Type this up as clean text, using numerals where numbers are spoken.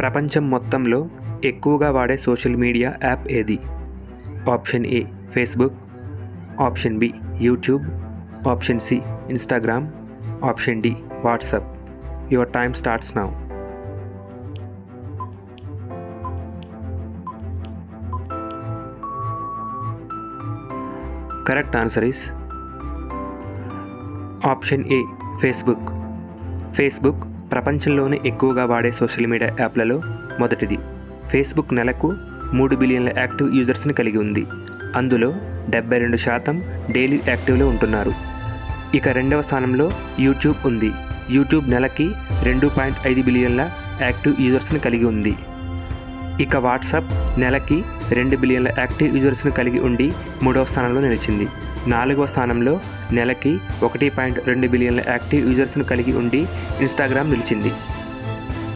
ప్రపంచం మొత్తంలో ఎక్కువగా వాడే సోషల్ మీడియా యాప్ ఏది? Option A Facebook, option B YouTube, option C Instagram, option D WhatsApp. Your time starts now. Correct answer is option A Facebook. Facebook ప్రపంచంలోనే ఎక్కువగా వాడే social media యాప్లలో మొదటిది. Facebook నెలకు 3 బిలియన్ల యాక్టివ్ యూజర్స్ని కలిగి ఉంది. అందులో 72% డైలీ యాక్టివ్లో ఉంటున్నారు. ఇక రెండవ స్థానంలో యూట్యూబ్ ఉంది. యూట్యూబ్ నెలకి 2.5 బిలియన్ల యాక్టివ్ యూజర్స్ని కలిగి ఉంది. ఇక వాట్సాప్ నెలకి 2 బిలియన్ల యాక్టివ్ యూజర్స్ని కలిగి ఉండి 3వ స్థానంలో నిలిచింది. 4వ స్థానంలో నెలకి 1.2 బిలియన్ల యాక్టివ్ యూజర్స్ను కలిగి ఉండి ఇన్స్టాగ్రామ్ నిలిచింది.